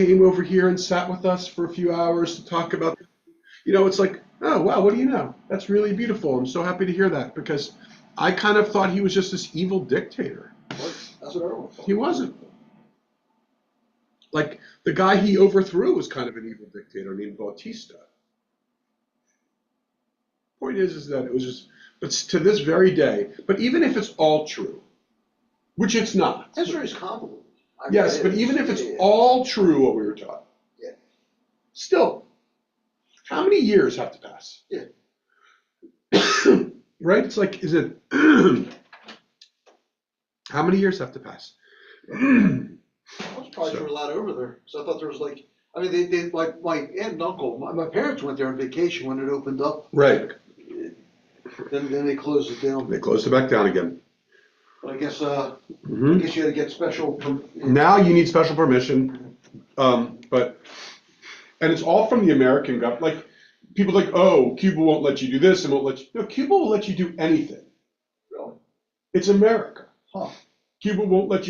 came over here and sat with us for a few hours to talk about, it's like, oh, wow, what do you know? That's really beautiful. I'm so happy to hear that because I kind of thought he was just this evil dictator. That's what everyone thought. He wasn't. Like the guy he overthrew was kind of an evil dictator named Bautista. Point is that it was just, but to this very day, but even if it's all true, which it's not. History is convoluted. Yes, but even if it's all true what we were taught, yeah. Still, how many years have to pass? Yeah. Right? It's like, is it, how many years have to pass? I was probably a lot over there. So I thought there was they like my aunt and uncle, my parents went there on vacation when it opened up. Right. Then they closed it down. They closed it back down again. But I guess you had to get special. Now you need special permission, and it's all from the American government. Like people like, oh, Cuba won't let you do this and won't let you. No, Cuba will let you do anything. Really? It's America. Huh. Cuba won't let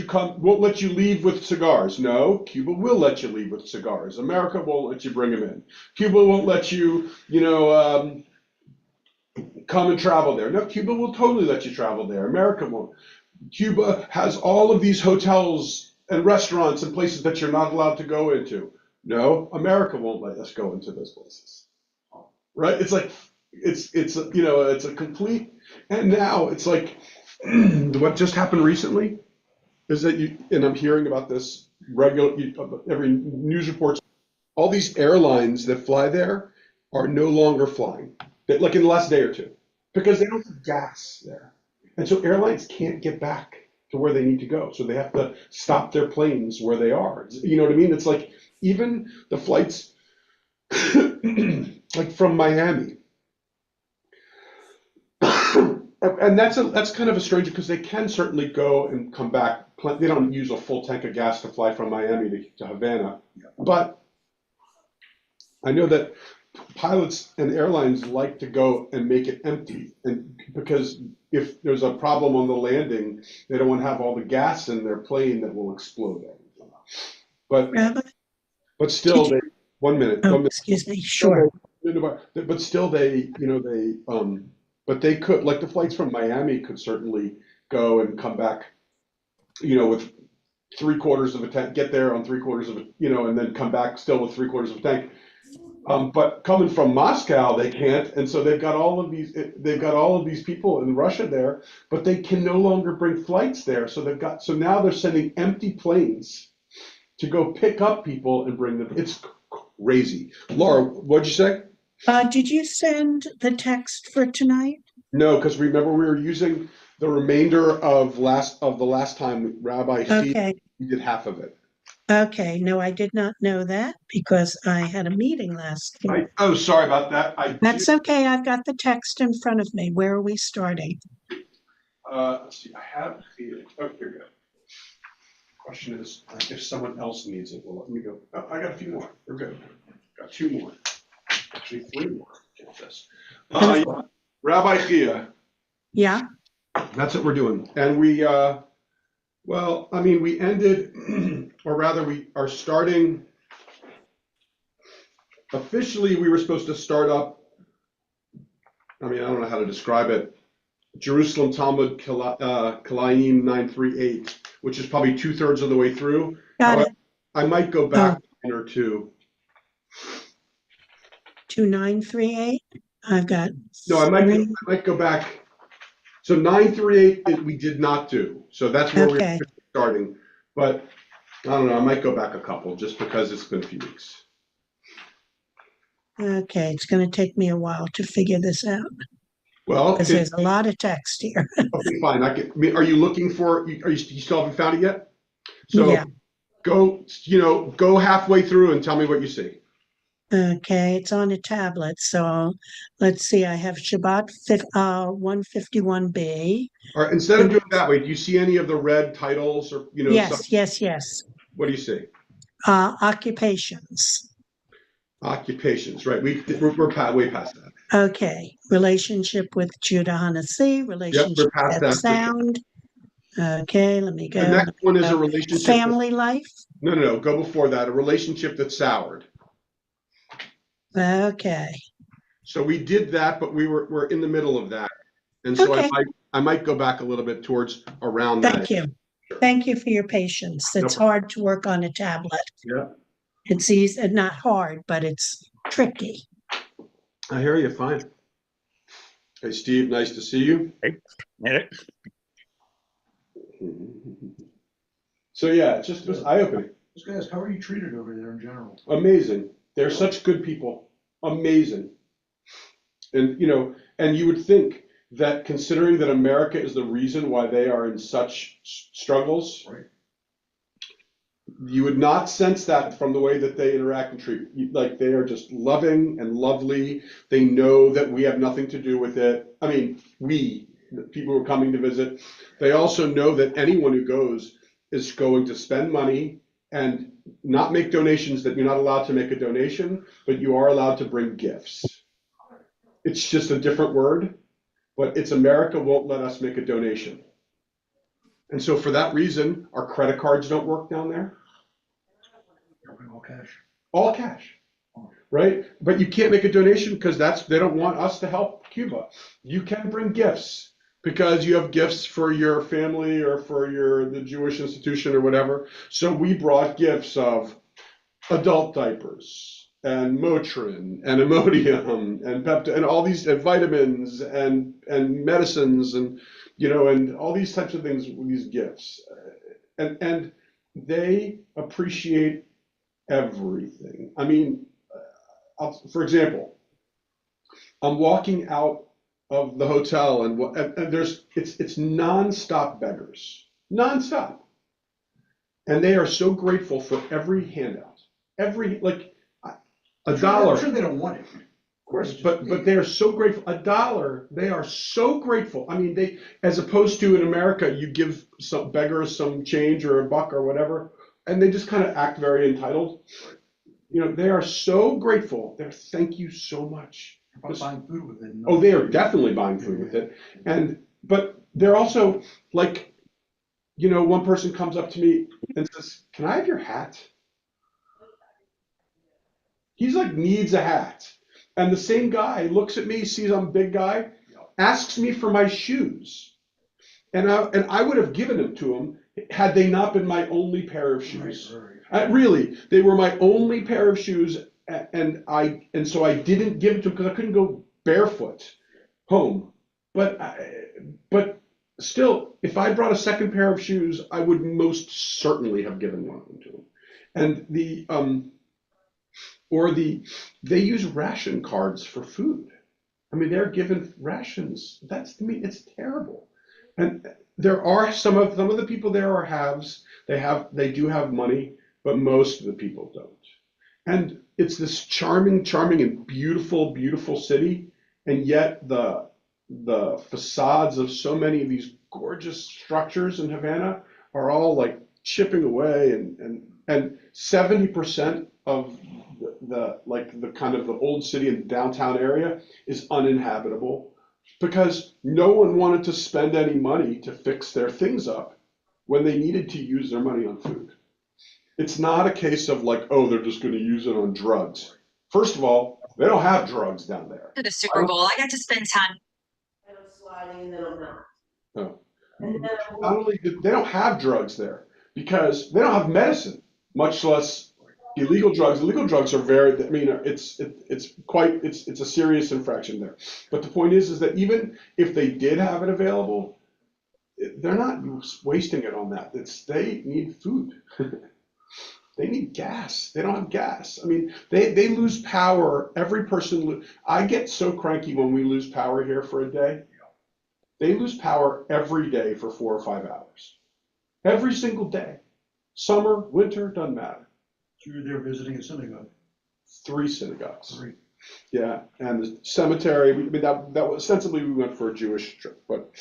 you leave with cigars. No, Cuba will let you leave with cigars. America won't let you bring them in. Cuba won't let you, come and travel there. No, Cuba will totally let you travel there. America won't. Cuba has all of these hotels and restaurants and places that you're not allowed to go into. No, America won't let us go into those places. Right? It's like, it's a complete, and now it's like, what just happened recently is that and I'm hearing about this every news reports, all these airlines that fly there are no longer flying, like in the last day or two, because they don't have gas there. And so airlines can't get back to where they need to go. So they have to stop their planes where they are. You know what I mean? It's like even the flights like from Miami. And that's kind of a strange because they can certainly go and come back. They don't use a full tank of gas to fly from Miami to Havana. But I know that pilots and airlines like to go and make it empty, and because if there's a problem on the landing, they don't want to have all the gas in their plane that will explode. But still, they 1 minute. Oh, 1 minute. excuse me. Sure. But still, but they could, like the flights from Miami could certainly go and come back, with 3/4 of a tank, get there on 3/4 of a, and then come back still with 3/4 of a tank. But coming from Moscow, they can't, and so they've got all of these people in Russia there, but they can no longer bring flights there. So now they're sending empty planes to go pick up people and bring them. It's crazy. Laura, what'd you say? Did you send the text for tonight? No, because remember we were using the remainder of the last time Rabbi Steve, Okay. we did half of it. Okay. No, I did not know that because I had a meeting last week. Oh, sorry about that. That's okay. I've got the text in front of me. Where are we starting? Let's see. I have here. Oh, here we go. Question is, if someone else needs it, well, let me go. Oh, I got a few more. We're good. Got 2 more. Actually, 3 more. Get this. Yeah. Rabbi Chia. Yeah. That's what we're doing. And we ended, or rather we are starting, officially we were supposed to start up, I don't know how to describe it, Jerusalem Talmud Kilayim 938, which is probably 2/3 of the way through. Got it. I might go back 1 or 2. 2938. I've got. No, I might go back. So 938 we did not do. So that's where we're starting. But I don't know. I might go back a couple just because it's been a few weeks. Okay, it's going to take me a while to figure this out. Well, because there's a lot of text here. Okay, fine. Are you looking for? You still haven't found it yet? So yeah. Go halfway through and tell me what you see. Okay, it's on a tablet. So let's see. I have Shabbat 151b. All right. Instead of doing it that way, do you see any of the red titles or Yes, stuff? yes. What do you see? Occupations. Occupations, right? We're way past that. Okay, relationship with Judah Hanasi, relationship with sound. Okay, let me go. The next one is a go. relationship. Family life. No, go before that. A relationship that soured. Okay. So we did that, but we're in the middle of that. And so Okay. I might go back a little bit towards around that. Thank you. Sure. Thank you for your patience. No It's problem. hard to work on a tablet. Yeah, It's easy, not hard, but it's tricky. I hear you. Fine. Hey, Steve, nice to see you. Yeah. So yeah, it was eye-opening. Those guys, how are you treated over there in general? Amazing. They're such good people. Amazing. And and you would think that considering that America is the reason why they are in such struggles, Right. you would not sense that from the way that they interact and treat. Like they are just loving and lovely. They know that we have nothing to do with it. I mean, the people who are coming to visit, they also know that anyone who goes is going to spend money and not make donations, that you're not allowed to make a donation, but you are allowed to bring gifts. It's just a different word, but it's America won't let us make a donation. And so for that reason, our credit cards don't work down there. All cash. All cash, right? But you can't make a donation because they don't want us to help Cuba. You can bring gifts because you have gifts for your family or for the Jewish institution or whatever. So we brought gifts of adult diapers and Motrin and Imodium and Pepto and all these vitamins and medicines and and all these types of things with these gifts. And they appreciate everything. I mean, for example, I'm walking out of the hotel and it's nonstop beggars, nonstop, and they are so grateful for every handout, every a dollar. I'm sure they don't want it. Of course, but they are so grateful. A dollar, they are so grateful. I mean, they, as opposed to in America, you give some beggars some change or a buck or whatever, and they just kind of act very entitled. They are so grateful. They're thank you so much. About buying food with it. Oh, they are definitely buying food with it. But they're also like, one person comes up to me and says, "Can I have your hat?" He's like needs a hat. And the same guy looks at me, sees I'm a big guy, asks me for my shoes. And I would have given them to him had they not been my only pair of shoes. Right. Really, they were my only pair of shoes, and so I didn't give it to him because I couldn't go barefoot home. But still, if I brought a second pair of shoes, I would most certainly have given one of them to him. And they use ration cards for food. I mean, they're given rations. To me, it's terrible. And there are some of the people there are haves. They do have money, but most of the people don't. And it's this charming and beautiful, beautiful city. And yet the facades of so many of these gorgeous structures in Havana are all like chipping away, and 70% of the kind of the old city and downtown area is uninhabitable because no one wanted to spend any money to fix their things up when they needed to use their money on food. It's not a case of like, oh, they're just going to use it on drugs. First of all, they don't have drugs down there. To the Super Bowl, I got to spend time. Oh. Not only they don't have drugs there because they don't have medicine, much less illegal drugs. Illegal drugs are very, I mean, it's a serious infraction there. But the point is that even if they did have it available, they're not wasting it on that. They need food. They need gas. They don't have gas. I mean, they lose power. Every person, I get so cranky when we lose power here for a day. They lose power every day for 4 or 5 hours. Every single day. Summer, winter, doesn't matter. So you're there visiting a synagogue? 3 synagogues. 3. Yeah, and the cemetery. I mean, that was ostensibly we went for a Jewish trip, but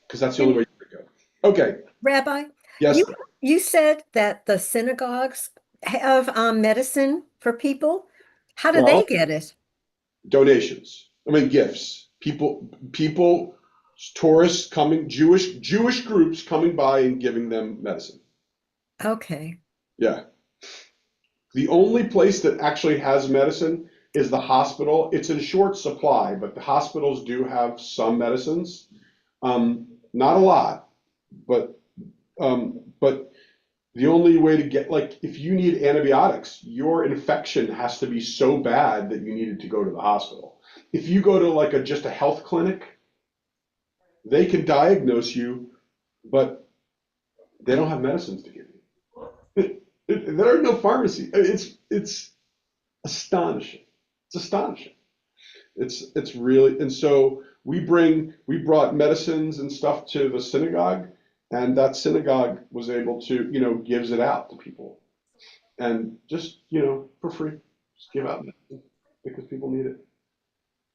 because that's the only way you could go. Okay. Rabbi, Yes. you said that the synagogues have medicine for people. How do Well, they get it? Donations. I mean, gifts. People tourists coming, Jewish groups coming by and giving them medicine. Okay. Yeah. The only place that actually has medicine is the hospital. It's in short supply, but the hospitals do have some medicines. Not a lot, but the only way to get, like, if you need antibiotics, your infection has to be so bad that you needed to go to the hospital. If you go to like just a health clinic, they can diagnose you, but they don't have medicines to give you. There are no pharmacy. It's astonishing. It's astonishing. It's really, and so we brought medicines and stuff to the synagogue, and that synagogue was able to, gives it out to people, and just, for free, just give out medicine because people need it.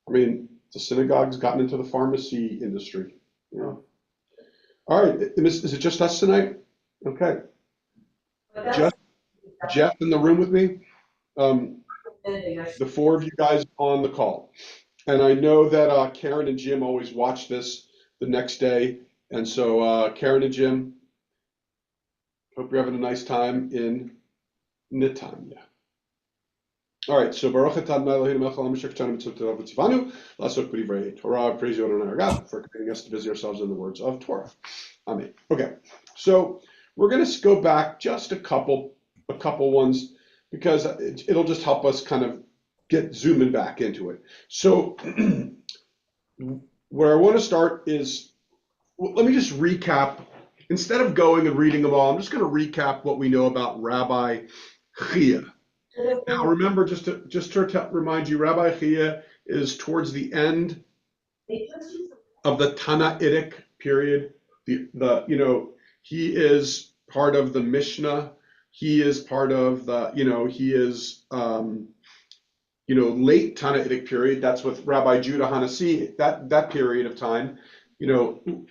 I mean, the synagogue's gotten into the pharmacy industry, All right, is it just us tonight? Okay. Jeff in the room with me? The four of you guys on the call. And I know that Karen and Jim always watch this the next day. And so Karen and Jim, hope you're having a nice time in Nittanya. All right, so Baruch atah Adonai Eloheinu melech haolam asher kachanu mitzvotav v'tzivanu la'asok b'divrei Torah. Praise you, Adonai our God, for creating us to busy ourselves in the words of Torah. Amen. Okay, so we're going to go back just a couple ones because it'll just help us kind of get zooming back into it. So where I want to start is, let me just recap. Instead of going and reading them all, I'm just going to recap what we know about Rabbi Chia. Now remember, just to remind you, Rabbi Chia is towards the end of the Tannaitic period. He is part of the Mishnah. He is part of the, he is, late Tannaitic period. That's with Rabbi Judah Hanasi, that period of time, 2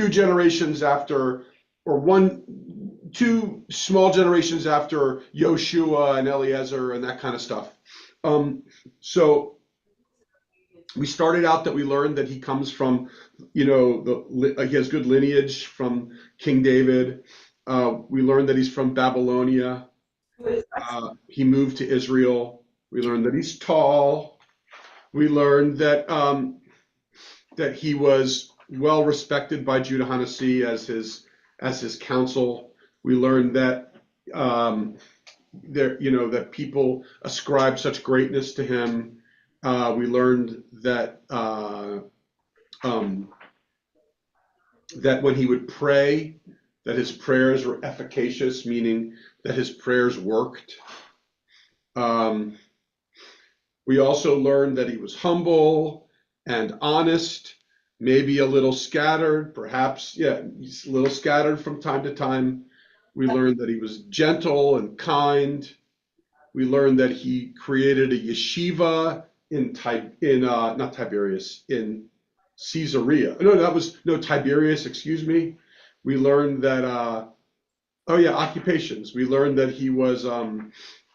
generations after, or 2 small generations after Yoshua and Eliezer and that kind of stuff. So we started out that we learned that he comes from, he has good lineage from King David. We learned that he's from Babylonia. He moved to Israel. We learned that he's tall. We learned that that he was well respected by Judah Hanasi as his counsel. We learned that that people ascribe such greatness to him. We learned that that when he would pray, that his prayers were efficacious, meaning that his prayers worked. We also learned that he was humble and honest, maybe a little scattered, perhaps, he's a little scattered from time to time. We learned that he was gentle and kind. We learned that he created a yeshiva in Caesarea. Tiberias, excuse me. We learned that, occupations. We learned that he was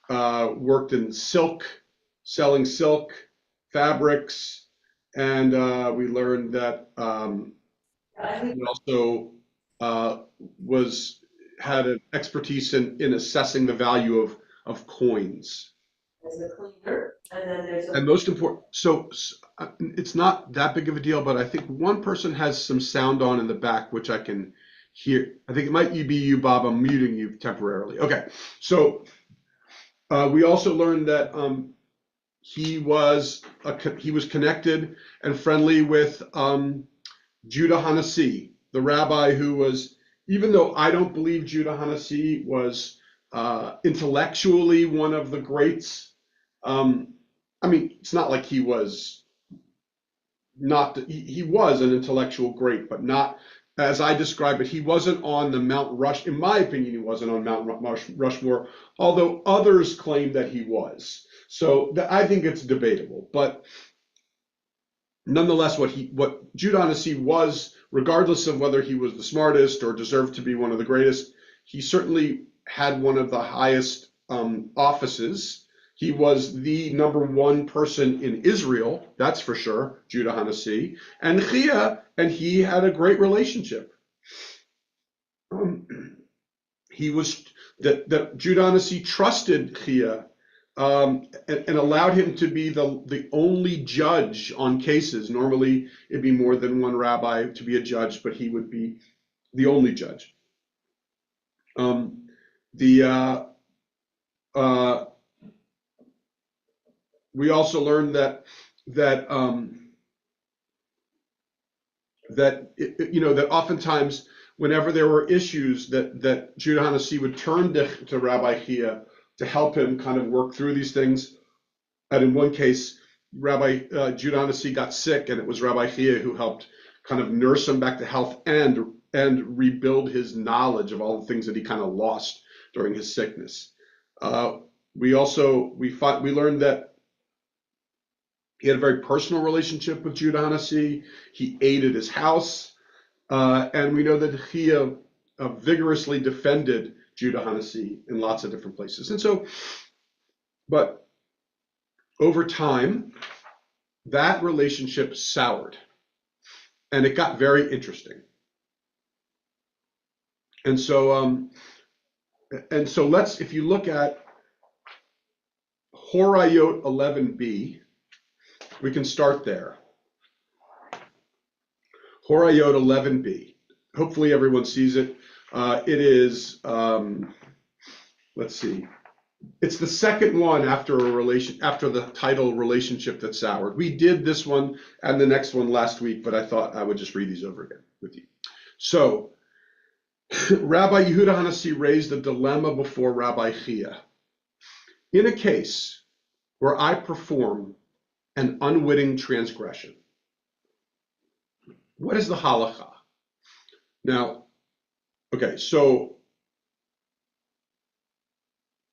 worked in silk, selling silk, fabrics, and we learned that he also had an expertise in assessing the value of coins. And most important, so it's not that big of a deal, but I think one person has some sound on in the back, which I can hear. I think it might be you, Bob. I'm muting you temporarily. Okay, so we also learned that he was connected and friendly with Judah Hanasi, the rabbi who was, even though I don't believe Judah Hanasi was intellectually one of the greats. It's not like he was not, he was an intellectual great, but not as I describe it. He wasn't on the Mount Rush, in my opinion, he wasn't on Mount Rushmore, although others claim that he was. So I think it's debatable, but nonetheless, what Judah Hanasi was, regardless of whether he was the smartest or deserved to be one of the greatest, he certainly had one of the highest offices. He was the #1 person in Israel, that's for sure, Judah HaNasi, and Chia, and he had a great relationship. That Judah HaNasi trusted Chia, and allowed him to be the only judge on cases. Normally, it'd be more than one rabbi to be a judge, but he would be the only judge. We also learned that oftentimes whenever there were issues that Judah HaNasi would turn to Rabbi Chia to help him kind of work through these things. And in one case, Rabbi Judah HaNasi got sick, and it was Rabbi Chia who helped kind of nurse him back to health and rebuild his knowledge of all the things that he kind of lost during his sickness. We learned that he had a very personal relationship with Judah HaNasi. He ate at his house, and we know that Chia vigorously defended Judah HaNasi in lots of different places. And so, but over time, that relationship soured, and it got very interesting. And so if you look at Horayot 11b, we can start there. Horayot 11b. Hopefully everyone sees it. It is, let's see. It's the second one after the title relationship that soured. We did this one and the next one last week, but I thought I would just read these over again with you. So, Rabbi Yehuda HaNasi raised a dilemma before Rabbi Chia. In a case where I perform an unwitting transgression, what is the halacha? Now, okay, so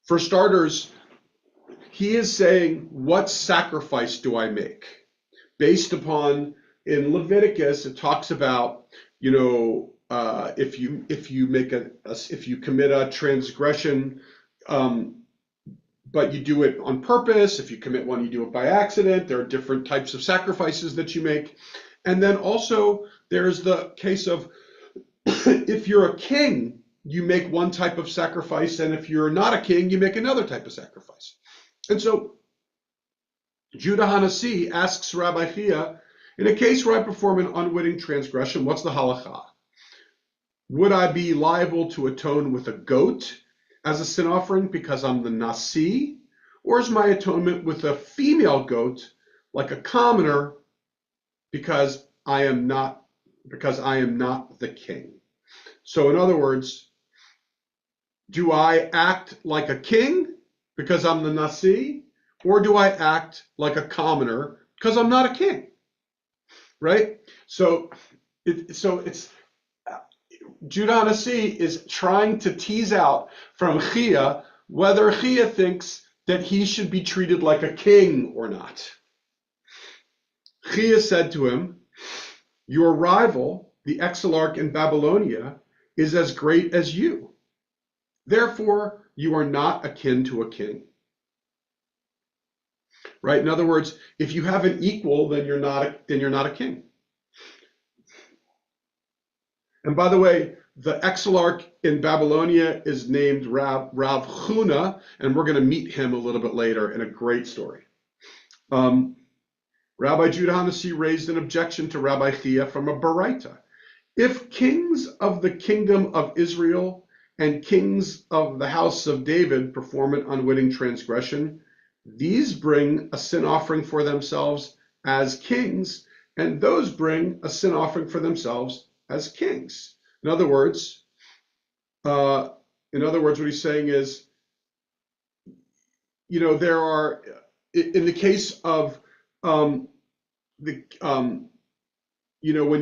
for starters, he is saying, what sacrifice do I make? Based upon, in Leviticus, it talks about, if you commit a transgression, but you do it on purpose. If you commit one, you do it by accident. There are different types of sacrifices that you make. And then also there's the case of if you're a king, you make one type of sacrifice, and if you're not a king, you make another type of sacrifice. And so Judah HaNasi asks Rabbi Chia, in a case where I perform an unwitting transgression, what's the halacha? Would I be liable to atone with a goat as a sin offering because I'm the Nasi, or is my atonement with a female goat like a commoner because I am not the king? So in other words, do I act like a king because I'm the Nasi, or do I act like a commoner because I'm not a king? Right? So it's Judah HaNasi is trying to tease out from Chia whether Chia thinks that he should be treated like a king or not. Chia said to him, your rival, the Exilarch in Babylonia, is as great as you. Therefore, you are not akin to a king. Right? In other words, if you have an equal, then you're not a king. And by the way, the Exilarch in Babylonia is named Rav Huna, and we're going to meet him a little bit later in a great story. Rabbi Judah HaNasi raised an objection to Rabbi Chia from a Baraita. If kings of the kingdom of Israel and kings of the house of David perform an unwitting transgression, these bring a sin offering for themselves as kings, and those bring a sin offering for themselves as kings. In other words, what he's saying is, there are, in the case of when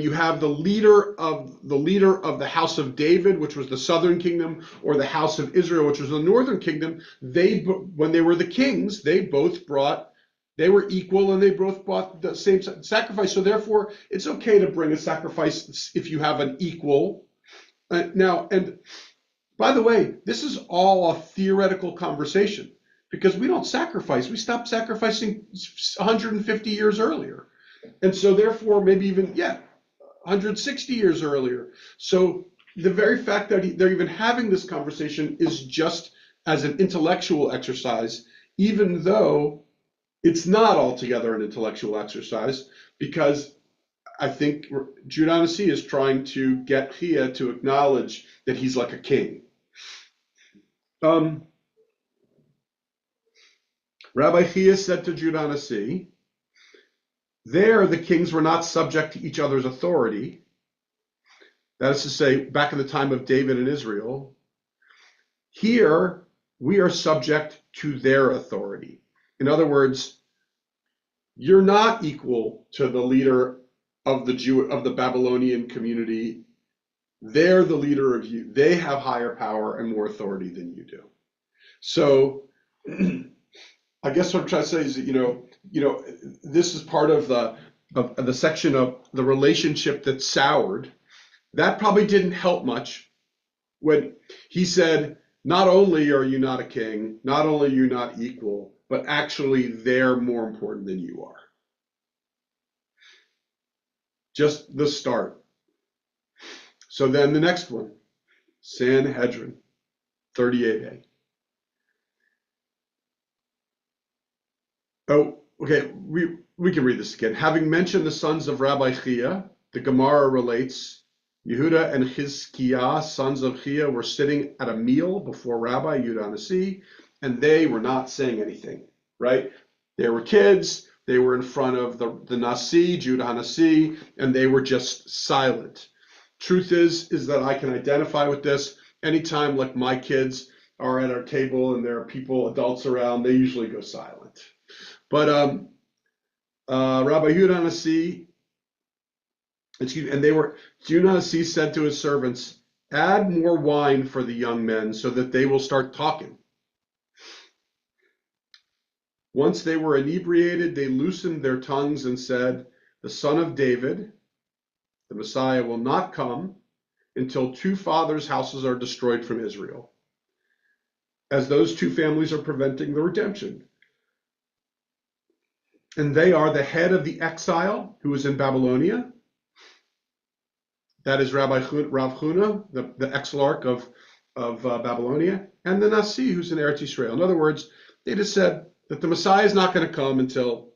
you have the leader of the house of David, which was the southern kingdom, or the house of Israel, which was the northern kingdom, when they were the kings, they were equal, and they both brought the same sacrifice. So therefore, it's okay to bring a sacrifice if you have an equal. Now, and by the way, this is all a theoretical conversation, because we don't sacrifice. We stopped sacrificing 150 years earlier. And so therefore, maybe even, 160 years earlier. So the very fact that they're even having this conversation is just as an intellectual exercise, even though it's not altogether an intellectual exercise, because I think Judah HaNasi is trying to get Chia to acknowledge that he's like a king. Rabbi Chia said to Judah HaNasi, there the kings were not subject to each other's authority. That is to say, back in the time of David and Israel. Here, we are subject to their authority. In other words, you're not equal to the leader of the Babylonian community. They're the leader of you. They have higher power and more authority than you do. So I guess what I'm trying to say is that, this is part of the section of the relationship that soured. That probably didn't help much when he said, not only are you not a king, not only are you not equal, but actually they're more important than you are. Just the start. So then the next one, Sanhedrin 38a. Oh, okay, we can read this again. Having mentioned the sons of Rabbi Chia, the Gemara relates, Yehuda and Chizkiah, sons of Chia, were sitting at a meal before Rabbi Judah HaNasi, and they were not saying anything, right? They were kids, they were in front of the Nasi, Judah HaNasi, and they were just silent. Truth is that I can identify with this. Anytime like my kids are at our table and there are people, adults around, they usually go silent. But Rabbi Judah HaNasi, Judah HaNasi said to his servants, add more wine for the young men so that they will start talking. Once they were inebriated, they loosened their tongues and said, the son of David, the Messiah, will not come until two fathers' houses are destroyed from Israel, as those two families are preventing the redemption. And they are the head of the exile who is in Babylonia. That is Rav Huna, the exilarch of Babylonia, and the Nasi, who's in Eretz Yisrael. In other words, they just said that the Messiah is not going to come until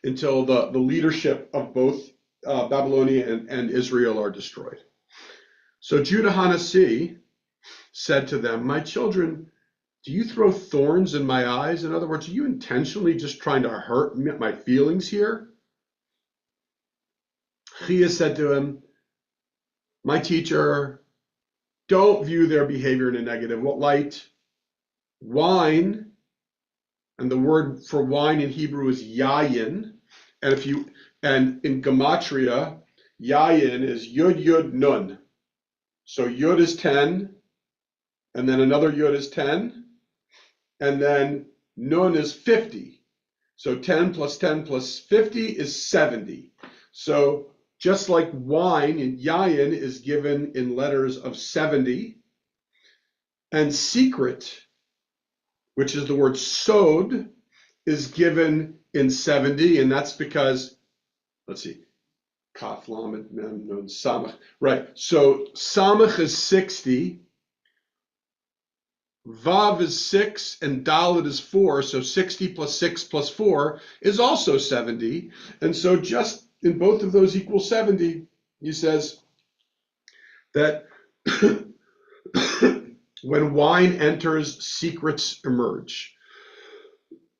the leadership of both Babylonia and Israel are destroyed. So Judah HaNasi said to them, my children, do you throw thorns in my eyes? In other words, are you intentionally just trying to hurt my feelings here? Chia said to him, my teacher, don't view their behavior in a negative light. Wine, and the word for wine in Hebrew is yayin, and in gematria, yayin is yud yud nun. So yud is 10, and then another yud is 10, and then nun is 50. So 10 plus 10 plus 50 is 70. So just like wine in yayin is given in letters of 70, and secret, which is the word sod, is given in 70, and that's because, let's see, Kaf, Lamed, Mem, Nun, Samach. Right, so Samach is 60, Vav is 6, and Dalet is 4, so 60 plus 6 plus 4 is also 70. And so just in both of those equal 70, he says that when wine enters, secrets emerge.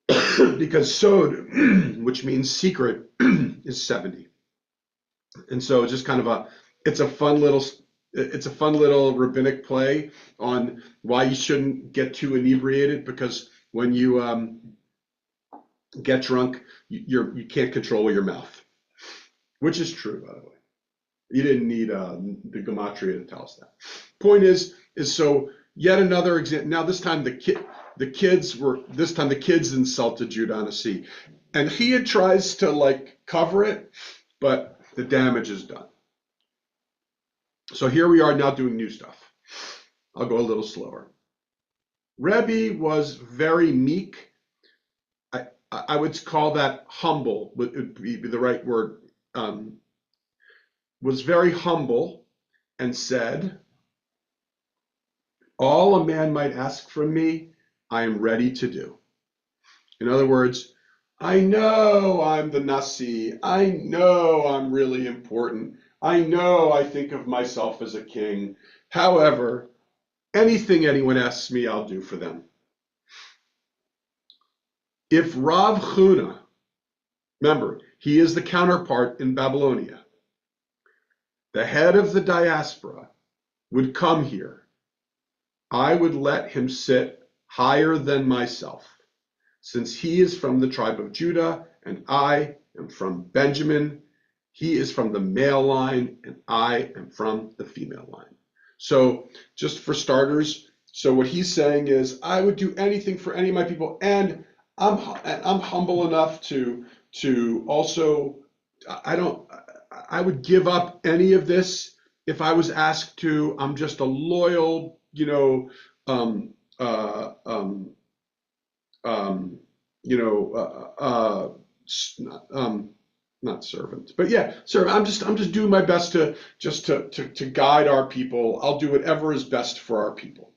Because sod, which means secret, is 70. And so it's just kind of it's a fun little rabbinic play on why you shouldn't get too inebriated, because when you get drunk, you can't control your mouth. Which is true, by the way. You didn't need the gematria to tell us that. Point is so yet another example. Now this time the kids insulted Judah HaNasi, and he tries to cover it, but the damage is done. So here we are now doing new stuff. I'll go a little slower. Rebbe was very meek. I would call that humble, would be the right word. Was very humble and said, all a man might ask from me, I am ready to do. In other words, I know I'm the Nasi. I know I'm really important. I know I think of myself as a king. However, anything anyone asks me, I'll do for them. If Rav Huna, remember, he is the counterpart in Babylonia, the head of the diaspora, would come here, I would let him sit higher than myself, since he is from the tribe of Judah and I am from Benjamin. He is from the male line and I am from the female line. So just for starters, so what he's saying is I would do anything for any of my people, and I'm humble enough to also, I would give up any of this if I was asked to. I'm just a loyal, not servant, but yeah, servant. I'm just doing my best to guide our people. I'll do whatever is best for our people.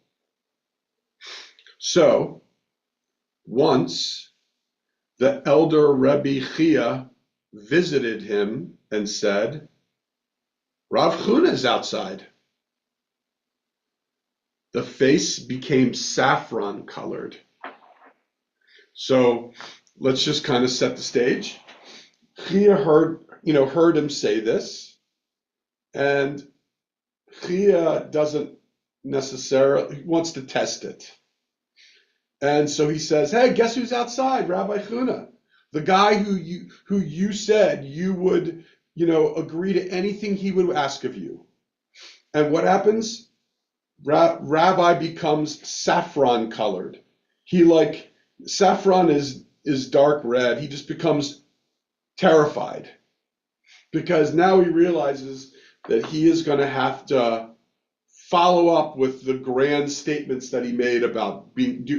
So once the elder Rebbe Chia visited him and said, Rav Huna is outside. The face became saffron colored. So let's just kind of set the stage. Chia heard him say this, and Chia doesn't necessarily wants to test it. And so he says, hey, guess who's outside? Rabbi Huna, the guy who you said you would, agree to anything he would ask of you. And what happens? Rabbi becomes saffron colored. Saffron is dark red. He just becomes terrified because now he realizes that he is going to have to follow up with the grand statements that he made about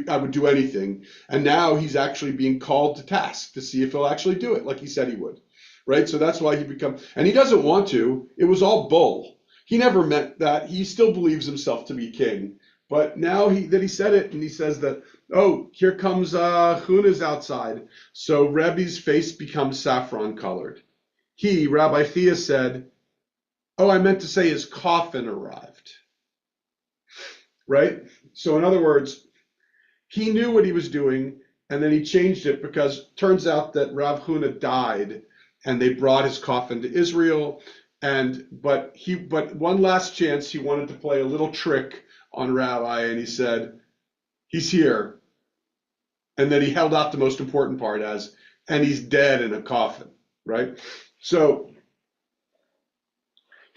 I would do anything. And now he's actually being called to task to see if he'll actually do it like he said he would, right? So that's why and he doesn't want to. It was all bull. He never meant that. He still believes himself to be king. But now that he said it, and he says that, oh, here comes Huna's outside. So Rebbe's face becomes saffron colored. Rabbi Chia said, oh, I meant to say his coffin arrived. Right? So in other words, he knew what he was doing, and then he changed it because it turns out that Rav Huna died, and they brought his coffin to Israel. But one last chance, he wanted to play a little trick on Rabbi, and he said, he's here. And then he held out the most important part and he's dead in a coffin, right? So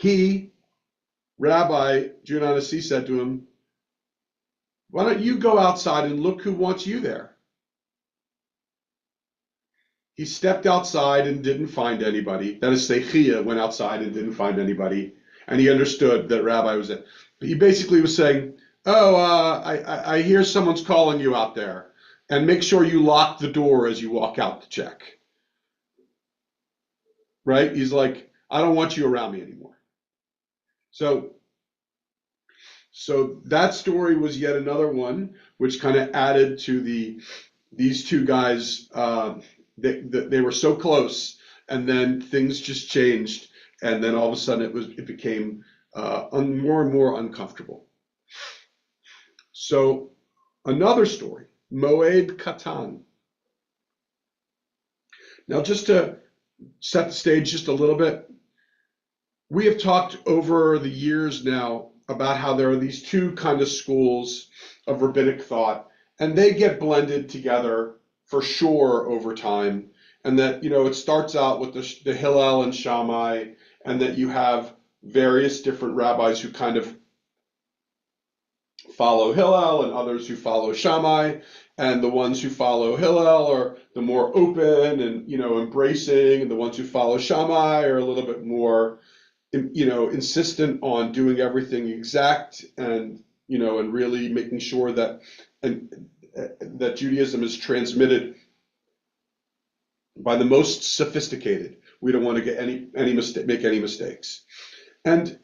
Rabbi Judah HaNasi said to him, why don't you go outside and look who wants you there? He stepped outside and didn't find anybody. That is, Chia went outside and didn't find anybody. And he understood that Rabbi was there. He basically was saying, oh, I hear someone's calling you out there. And make sure you lock the door as you walk out to check. Right? He's like, I don't want you around me anymore. So that story was yet another one which kind of added to these two guys. They were so close, and then things just changed, and then all of a sudden it became more and more uncomfortable. So another story, Moed Katan. Now, just to set the stage just a little bit, we have talked over the years now about how there are these two kind of schools of rabbinic thought, and they get blended together for sure over time. And that, it starts out with the Hillel and Shammai, and that you have various different rabbis who kind of follow Hillel and others who follow Shammai, and the ones who follow Hillel are the more open and, embracing, and the ones who follow Shammai are a little bit more, insistent on doing everything exact and, and really making sure that that Judaism is transmitted by the most sophisticated. We don't want to get make any mistakes. And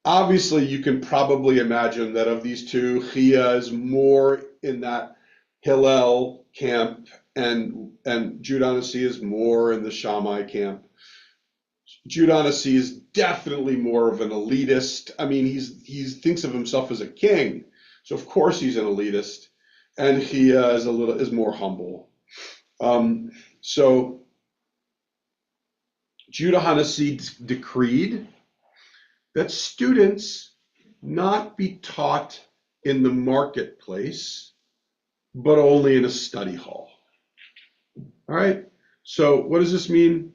obviously, you can probably imagine that of these two, Chia is more in that Hillel camp, and Judah Hanasi is more in the Shammai camp. Judah Hanasi is definitely more of an elitist. I mean, he thinks of himself as a king, so of course he's an elitist. And Chia is more humble. So Judah Hanasi decreed that students not be taught in the marketplace, but only in a study hall. All right. So what does this mean?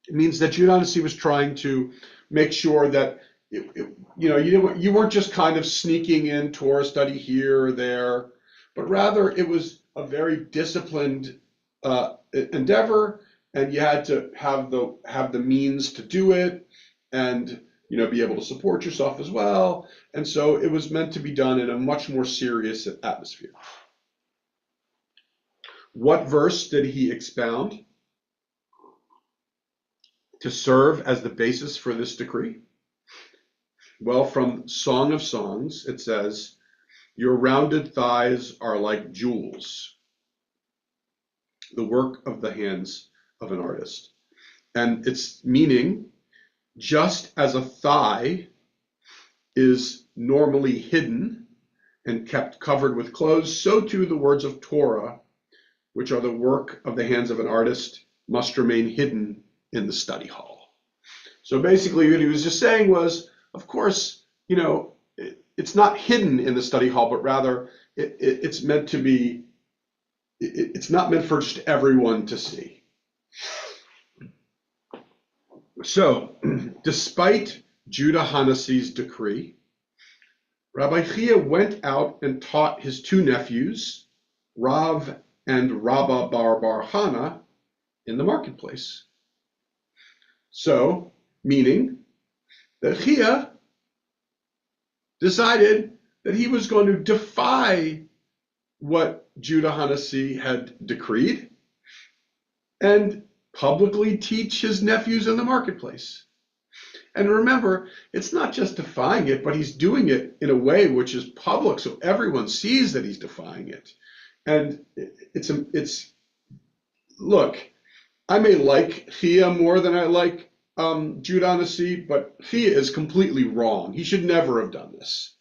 It means that Judah Hanasi was trying to make sure that you weren't just kind of sneaking in Torah study here or there, but rather it was a very disciplined endeavor, and you had to have the means to do it, and be able to support yourself as well. And so it was meant to be done in a much more serious atmosphere. What verse did he expound to serve as the basis for this decree? Well, from Song of Songs, it says, "Your rounded thighs are like jewels, the work of the hands of an artist." And its meaning, just as a thigh is normally hidden and kept covered with clothes, so too the words of Torah, which are the work of the hands of an artist, must remain hidden in the study hall. So basically what he was just saying was, of course, it's not hidden in the study hall, but rather it's meant to be, it's not meant for just everyone to see. So, despite Judah Hanasi's decree, Rabbi Chia went out and taught his two nephews, Rav and Rabba Bar Hana, in the marketplace. So, meaning that Chia decided that he was going to defy what Judah Hanasi had decreed and publicly teach his nephews in the marketplace. And remember, it's not just defying it, but he's doing it in a way which is public, so everyone sees that he's defying it. And look, I may like Chia more than I like Judah Hanasi, but Chia is completely wrong. He should never have done this,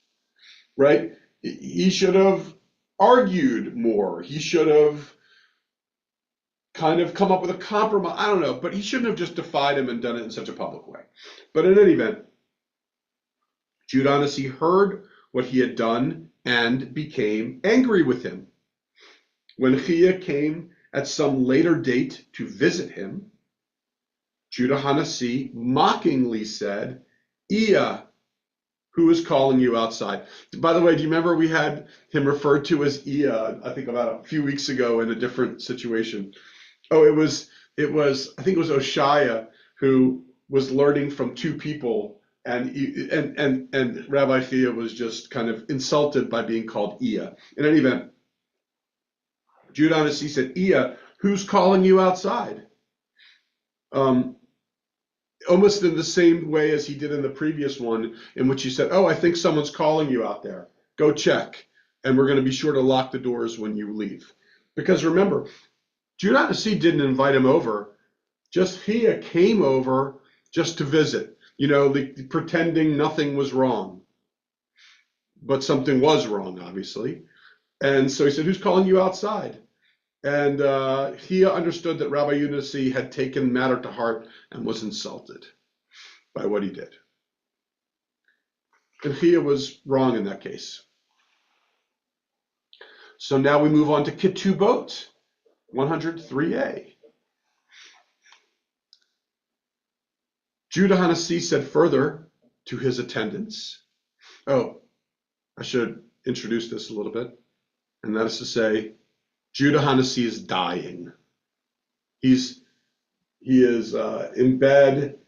right? He should have argued more. He should have kind of come up with a compromise. I don't know, but he shouldn't have just defied him and done it in such a public way. But in any event, Judah Hanasi heard what he had done and became angry with him. When Chia came at some later date to visit him, Judah Hanasi mockingly said, "Iya, who is calling you outside?" By the way, do you remember we had him referred to as Iya, I think about a few weeks ago in a different situation? Oh, I think it was Oshaya who was learning from two people, and Rabbi Chia was just kind of insulted by being called Iya. In any event, Judah Hanasi said, "Iya, who's calling you outside?" Almost in the same way as he did in the previous one, in which he said, "Oh, I think someone's calling you out there. Go check, and we're going to be sure to lock the doors when you leave." Because remember, Judah Hanasi didn't invite him over. Just Chia came over just to visit, pretending nothing was wrong. But something was wrong, obviously. And so he said, "Who's calling you outside?" And Chia understood that Rabbi Hanasi had taken the matter to heart and was insulted by what he did. And Chia was wrong in that case. So now we move on to Ketubot 103a. Judah Hanasi said further to his attendants, I should introduce this a little bit, and that is to say, Judah Hanasi is dying. He is in bed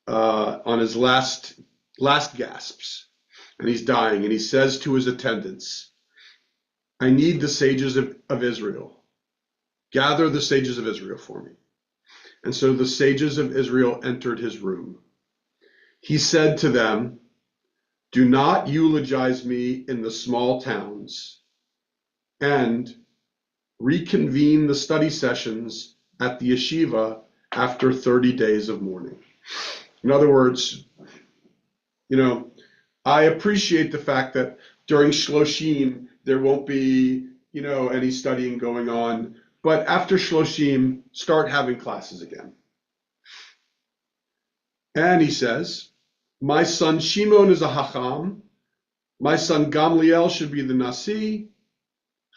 on his last gasps, and he's dying. And he says to his attendants, I need the sages of Israel. Gather the sages of Israel for me. And so the sages of Israel entered his room. He said to them, do not eulogize me in the small towns, and reconvene the study sessions at the yeshiva after 30 days of mourning. In other words, I appreciate the fact that during Shloshim, there won't be, any studying going on, but after Shloshim, start having classes again. And he says, my son Shimon is a Hacham, my son Gamliel should be the Nasi,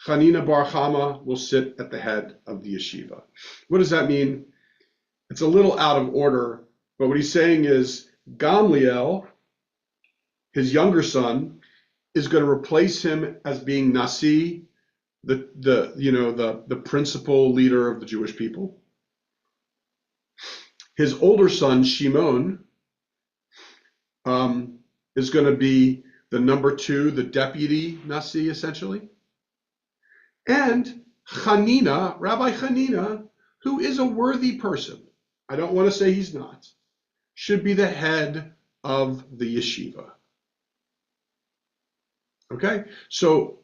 Chanina Bar Chama will sit at the head of the yeshiva. What does that mean? It's a little out of order, but what he's saying is Gamliel, his younger son, is going to replace him as being Nasi, the principal leader of the Jewish people. His older son Shimon is going to be the number 2, the deputy Nasi, essentially. And Chanina, Rabbi Chanina, who is a worthy person, I don't want to say he's not, should be the head of the yeshiva. Okay, so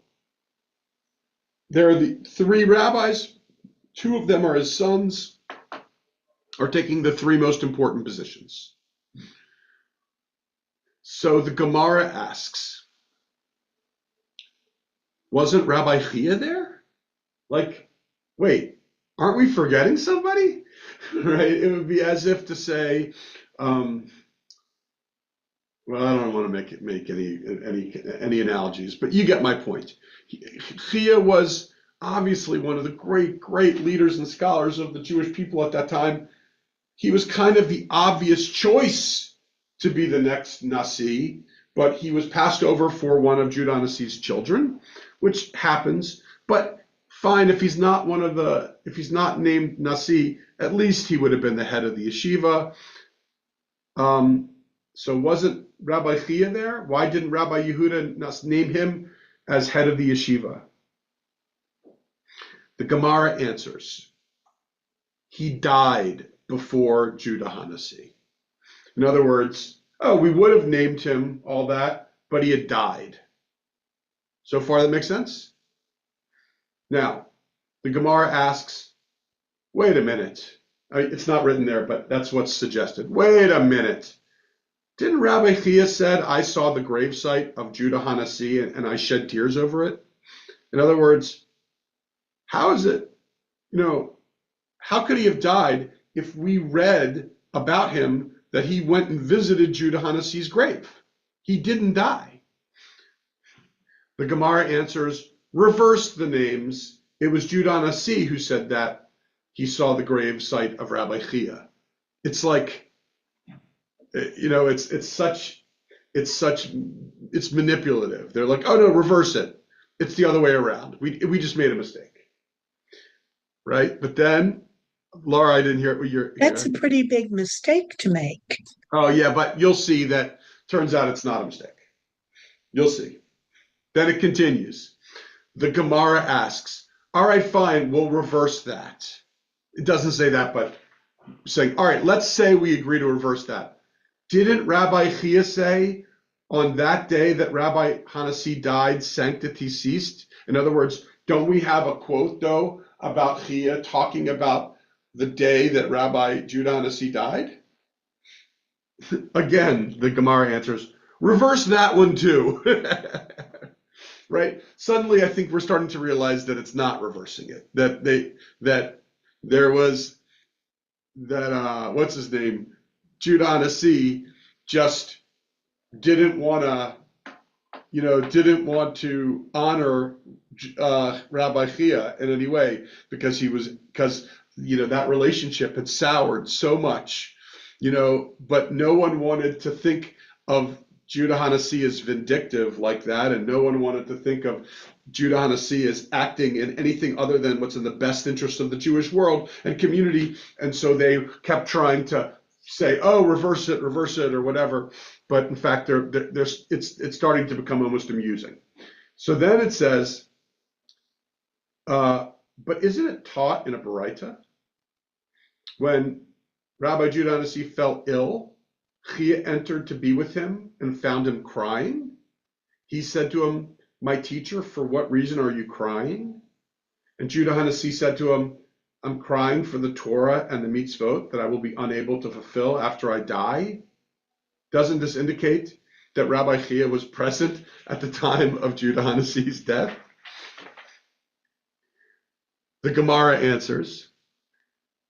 there are the 3 rabbis, 2 of them are his sons, are taking the 3 most important positions. So the Gemara asks, wasn't Rabbi Chia there? Like, wait, aren't we forgetting somebody? Right? It would be as if to say, well, I don't want to make any analogies, but you get my point. Chia was obviously one of the great leaders and scholars of the Jewish people at that time. He was kind of the obvious choice to be the next Nasi, but he was passed over for one of Judah Nasi's children, which happens. But fine, if he's not named Nasi, at least he would have been the head of the yeshiva. So wasn't Rabbi Chia there? Why didn't Rabbi Yehuda name him as head of the yeshiva? The Gemara answers, he died before Judah HaNasi. In other words, we would have named him all that, but he had died. So far, that makes sense? Now, the Gemara asks, wait a minute. It's not written there, but that's what's suggested. Wait a minute. Didn't Rabbi Chia said, I saw the gravesite of Judah HaNasi and I shed tears over it? In other words, how is it, how could he have died if we read about him that he went and visited Judah HaNasi's grave? He didn't die. The Gemara answers, reverse the names. It was Judah Nasi who said that he saw the grave site of Rabbi Chia. It's like, it's manipulative. They're like, oh no, reverse it. It's the other way around. We just made a mistake, right? But then, Laura, I didn't hear it. That's a pretty big mistake to make. Oh yeah, but you'll see that turns out it's not a mistake. You'll see. Then it continues. The Gemara asks, all right, fine, we'll reverse that. It doesn't say that, but saying, all right, let's say we agree to reverse that. Didn't Rabbi Chia say on that day that Rabbi HaNasi died, sanctity ceased? In other words, don't we have a quote, though, about Chia talking about the day that Rabbi Judah HaNasi died? Again, the Gemara answers, reverse that one too. Right? Suddenly, I think we're starting to realize that it's not reversing it. What's his name? Judah HaNasi just didn't want to honor Rabbi Chia in any way because that relationship had soured so much, but no one wanted to think of Judah HaNasi as vindictive like that, and no one wanted to think of Judah HaNasi as acting in anything other than what's in the best interest of the Jewish world and community, and so they kept trying to say, oh, reverse it, or whatever, but in fact, it's starting to become almost amusing. So then it says, But isn't it taught in a Baraita? When Rabbi Judah HaNasi fell ill, Chia entered to be with him and found him crying. He said to him, "My teacher, for what reason are you crying?" And Judah HaNasi said to him, "I'm crying for the Torah and the mitzvot that I will be unable to fulfill after I die." Doesn't this indicate that Rabbi Chia was present at the time of Judah HaNasi's death? The Gemara answers,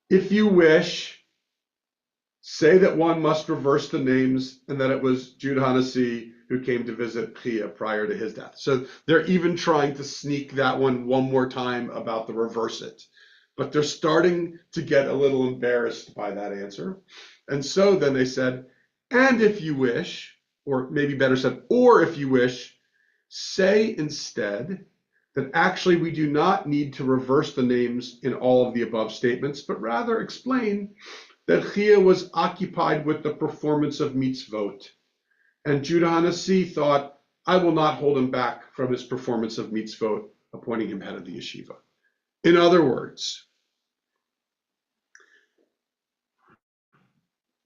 "If you wish, say that one must reverse the names and that it was Judah HaNasi who came to visit Chia prior to his death." So they're even trying to sneak that one more time about the reverse it. But they're starting to get a little embarrassed by that answer. And so then they said, "And if you wish," or maybe better said, "or if you wish, say instead that actually we do not need to reverse the names in all of the above statements, but rather explain that Chia was occupied with the performance of mitzvot. And Judah HaNasi thought, I will not hold him back from his performance of mitzvot, appointing him head of the yeshiva." In other words,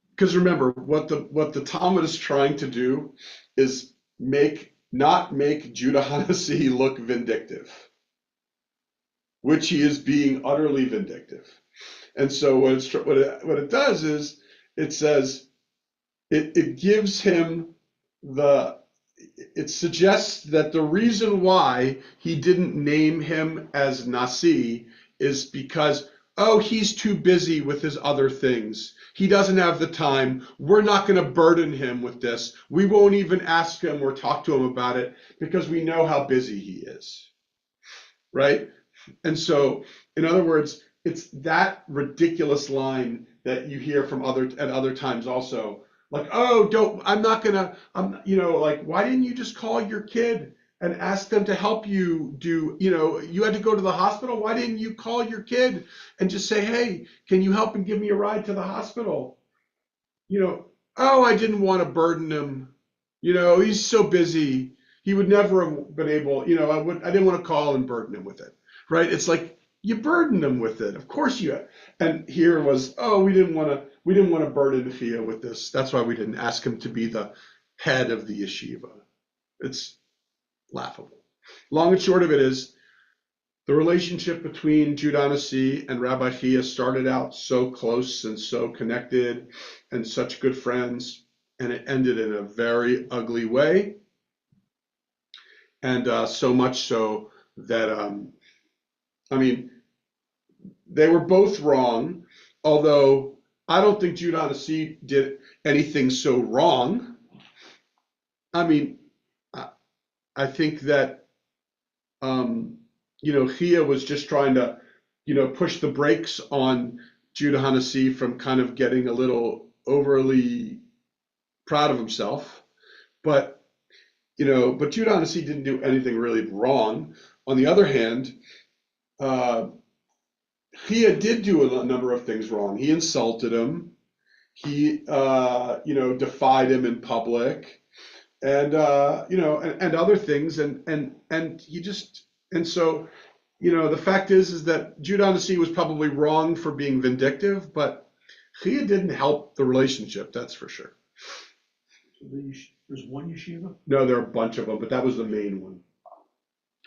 because remember, what the Talmud is trying to do is not make Judah HaNasi look vindictive, which he is being utterly vindictive. And so what it does is it says it gives him it suggests that the reason why he didn't name him as Nasi is because, oh, he's too busy with his other things. He doesn't have the time. We're not going to burden him with this. We won't even ask him or talk to him about it because we know how busy he is, right? And so, in other words, it's that ridiculous line that you hear from at other times also, like, "Oh, like, why didn't you just call your kid and ask them to help you do, you had to go to the hospital. Why didn't you call your kid and just say, hey, can you help and give me a ride to the hospital? Oh, I didn't want to burden him. He's so busy. He would never have been able, I didn't want to call and burden him with it," right? It's like, you burden him with it. Of course you have. And here was, oh, we didn't want to burden Chia with this. That's why we didn't ask him to be the head of the yeshiva. It's laughable. Long and short of it is, the relationship between Judah HaNasi and Rabbi Chia started out so close and so connected and such good friends, and it ended in a very ugly way. And so much so that, they were both wrong, although I don't think Judah HaNasi did anything so wrong. I think that, Chia was just trying to, push the brakes on Judah HaNasi from kind of getting a little overly proud of himself. But Judah HaNasi didn't do anything really wrong. On the other hand, Chia did do a number of things wrong. He insulted him. He, defied him in public, and and other things, and he just, and so, the fact is that Judah HaNasi was probably wrong for being vindictive, but Chia didn't help the relationship, that's for sure. So there's one yeshiva? No, there are a bunch of them, but that was the main one.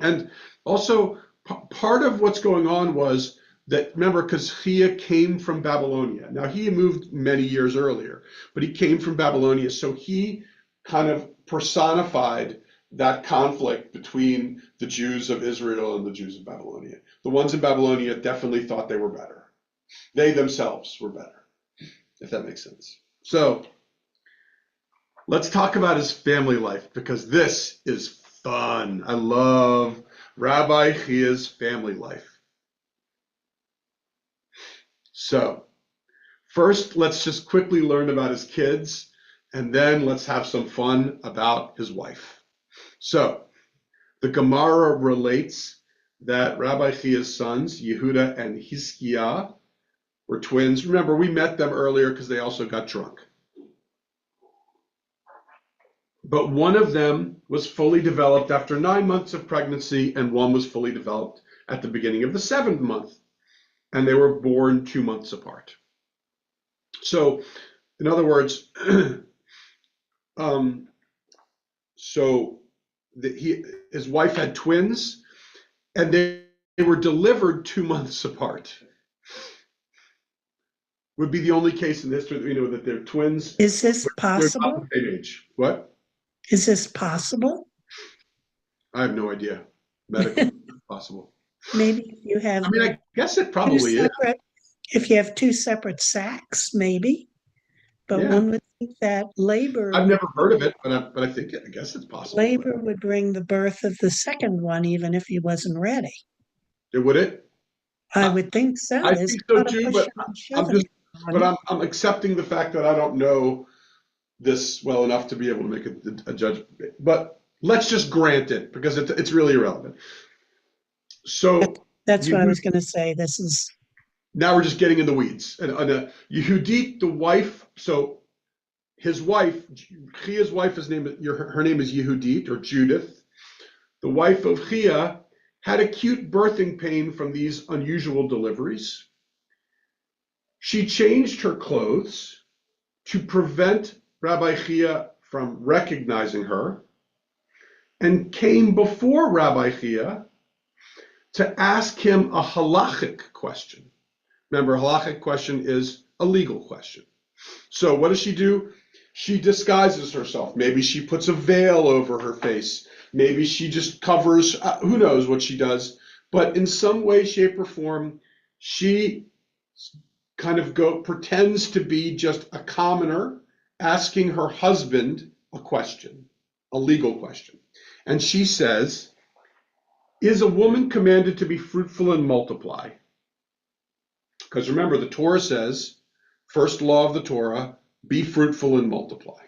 And also, part of what's going on was that, remember, because Chia came from Babylonia. Now, he moved many years earlier, but he came from Babylonia, so he kind of personified that conflict between the Jews of Israel and the Jews of Babylonia. The ones in Babylonia definitely thought they were better. They themselves were better, if that makes sense. So let's talk about his family life, because this is fun. I love Rabbi Chia's family life. So first, let's just quickly learn about his kids, and then let's have some fun about his wife. So the Gemara relates that Rabbi Chia's sons, Yehuda and Hiskiah, were twins. Remember, we met them earlier because they also got drunk. But one of them was fully developed after 9 months of pregnancy, and one was fully developed at the beginning of the 7th month, and they were born 2 months apart. So, in other words, his wife had twins, and they were delivered 2 months apart. Would be the only case in history that we know that they're twins. Is this They're possible? not the same age. What? Is this possible? I have no idea. Medically possible. Maybe if you have I mean, I guess it two probably is. separate, if you have two separate sacs, maybe. But Yeah. one would think that labor, I've never heard of it, but I guess it's possible. labor would bring the birth of the second one, even if he wasn't ready. Would it? I would think so. I There's think a so lot of too, pushing but and I'm shoving just, going on. but I'm accepting the fact that I don't know this well enough to be able to make a judgment. But let's just grant it because it's really irrelevant. So That's what I Yehud- was going to say. This is now we're just getting in the weeds. And Yehudit, the wife, so his wife, Chia's wife, her name is Yehudit or Judith. The wife of Chia had acute birthing pain from these unusual deliveries. She changed her clothes to prevent Rabbi Chia from recognizing her and came before Rabbi Chia to ask him a halachic question. Remember, a halachic question is a legal question. So what does she do? She disguises herself. Maybe she puts a veil over her face. Maybe she just covers, who knows what she does. But in some way, shape, or form, she kind of pretends to be just a commoner asking her husband a question, a legal question. And she says, is a woman commanded to be fruitful and multiply? Because remember, the Torah says, first law of the Torah, be fruitful and multiply.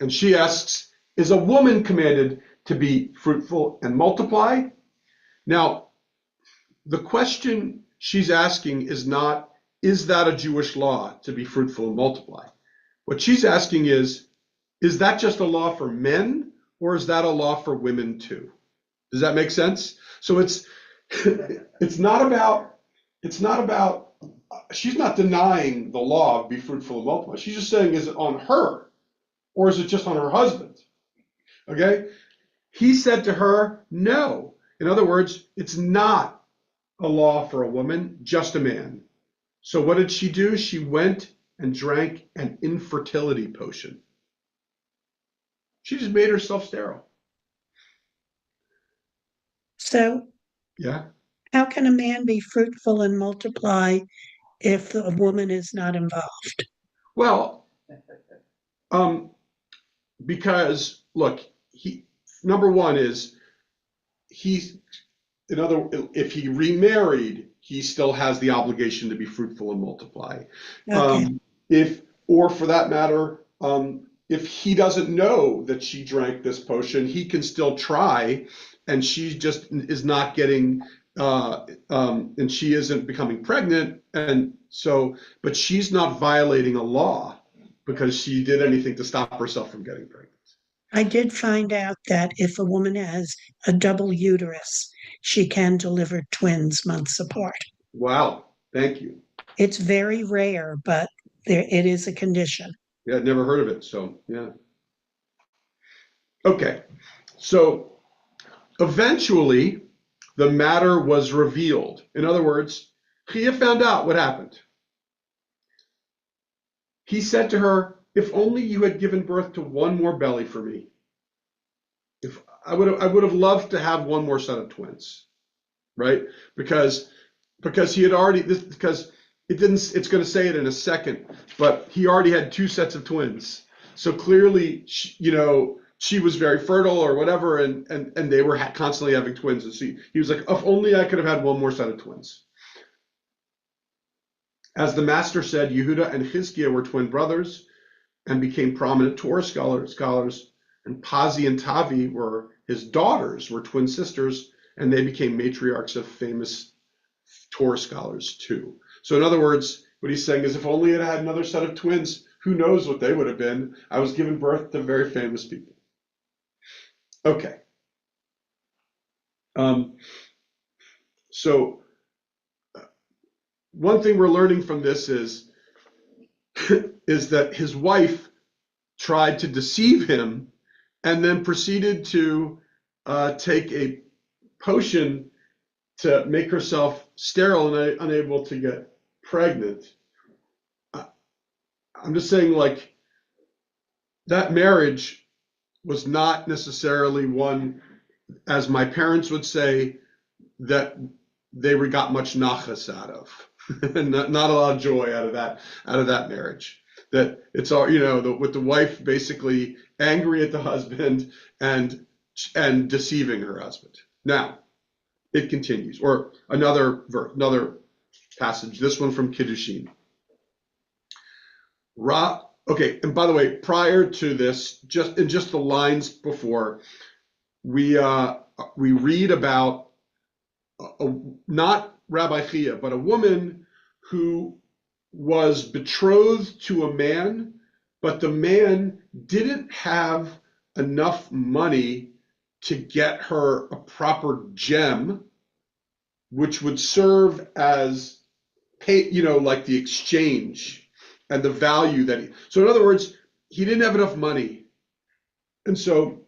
And she asks, is a woman commanded to be fruitful and multiply? Now, the question she's asking is not, is that a Jewish law to be fruitful and multiply? What she's asking is that just a law for men, or is that a law for women too? Does that make sense? So it's not about, she's not denying the law of be fruitful and multiply. She's just saying, is it on her, or is it just on her husband? Okay? He said to her, no. In other words, it's not a law for a woman, just a man. So what did she do? She went and drank an infertility potion. She just made herself sterile. so. Yeah. How can a man be fruitful and multiply if a woman is not involved? Well, because look, number one is if he remarried, he still has the obligation to be fruitful and multiply. Okay. Or for that matter, if he doesn't know that she drank this potion, he can still try, and she just is not getting, and she isn't becoming pregnant, but she's not violating a law because she did anything to stop herself from getting pregnant. I did find out that if a woman has a double uterus, she can deliver twins months apart. Wow, thank you. It's very rare, but it is a condition. Yeah, I'd never heard of it, so yeah. Okay, so eventually the matter was revealed. In other words, Chia found out what happened. He said to her, if only you had given birth to one more belly for me. If I would have loved to have one more set of twins, right? Because he had already, because it didn't, it's going to say it in a second, but he already had 2 sets of twins. So clearly, she was very fertile or whatever, and they were constantly having twins. And so he was like, if only I could have had one more set of twins. As the master said, Yehuda and Chizkiah were twin brothers and became prominent Torah scholars, and Pazi and Tavi were his daughters, were twin sisters, and they became matriarchs of famous Torah scholars too. So in other words, what he's saying is if only it had another set of twins, who knows what they would have been. I was giving birth to very famous people. Okay. So one thing we're learning from this is that his wife tried to deceive him and then proceeded to take a potion to make herself sterile and unable to get pregnant. I'm just saying, like, that marriage was not necessarily one, as my parents would say, that they got much nachas out of. not a lot of joy out of that marriage. That it's all, with the wife basically angry at the husband and deceiving her husband. Now it continues, or another passage. This one from Kiddushin. Okay, and by the way, prior to this, just the lines before, we read about not Rabbi Chia, but a woman who was betrothed to a man, but the man didn't have enough money to get her a proper gem, which would serve as pay, like the exchange and the value that so in other words, he didn't have enough money. And so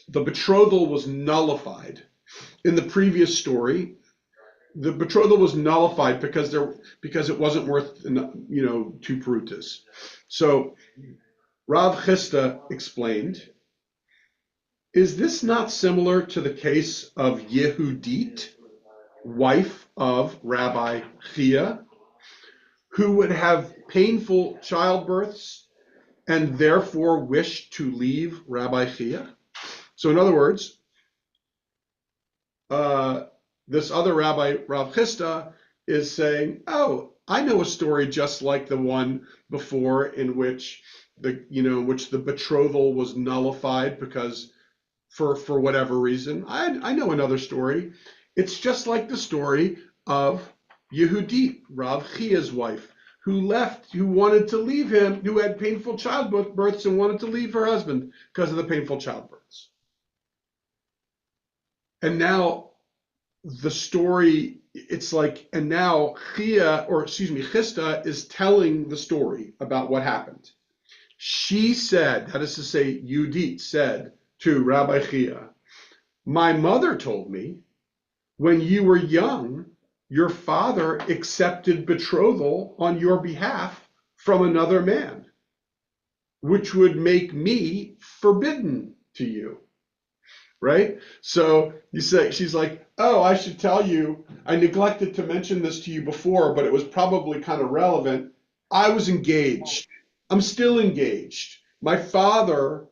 the betrothal was nullified. In the previous story, the betrothal was nullified because it wasn't worth, 2 prutas. So Rav Chisda explained, is this not similar to the case of Yehudit, wife of Rabbi Chia, who would have painful childbirths and therefore wished to leave Rabbi Chia? So in other words, this other rabbi, Rav Chisda, is saying, oh, I know a story just like the one before in which the betrothal was nullified because for whatever reason. I know another story. It's just like the story of Yehudit, Rav Chia's wife, who wanted to leave him, who had painful childbirths and wanted to leave her husband because of the painful childbirths. And now the story, it's like, and now Chisda is telling the story about what happened. She said, that is to say, Yehudit said to Rabbi Chia, my mother told me when you were young, your father accepted betrothal on your behalf from another man, which would make me forbidden to you. Right? So she's like, oh, I should tell you, I neglected to mention this to you before, but it was probably kind of relevant. I was engaged. I'm still engaged. My father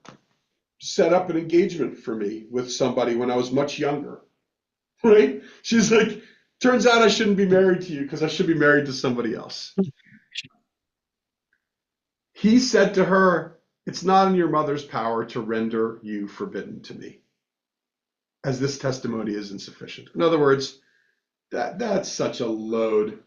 set up an engagement for me with somebody when I was much younger. Right? She's like, turns out I shouldn't be married to you because I should be married to somebody else. He said to her, it's not in your mother's power to render you forbidden to me, as this testimony is insufficient. In other words, that's such a load.